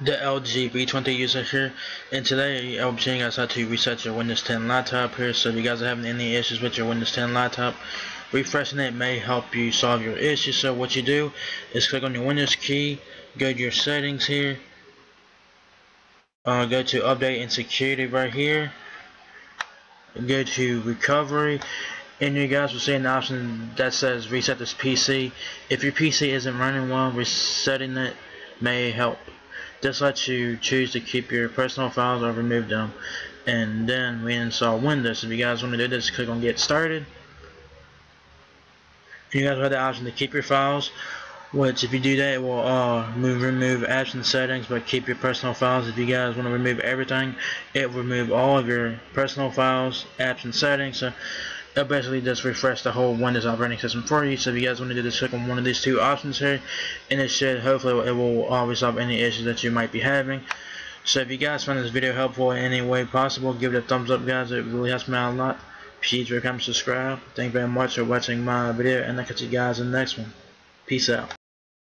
The LG V20 user here, and today I'll be showing you guys how to reset your Windows 10 laptop here. So if you guys are having any issues with your Windows 10 laptop, refreshing it may help you solve your issue. So what you do is click on your Windows key, go to your settings here, go to update and security right here, go to recovery, and you guys will see an option that says reset this PC. If your PC isn't running well, resetting it may help. This lets you choose to keep your personal files or remove them, and then reinstall Windows. If you guys want to do this, click on get started. You guys have the option to keep your files, which if you do that, it will remove apps and settings, but keep your personal files. If you guys want to remove everything, it will remove all of your personal files, apps and settings. So it'll basically just refresh the whole Windows operating system for you. So if you guys want to do this, click on one of these two options here, and it should hopefully it will resolve any issues that you might be having. So if you guys find this video helpful in any way possible, give it a thumbs up, guys. It really helps me out a lot. Please subscribe. Thank you very much for watching my video, and I'll catch you guys in the next one. Peace out.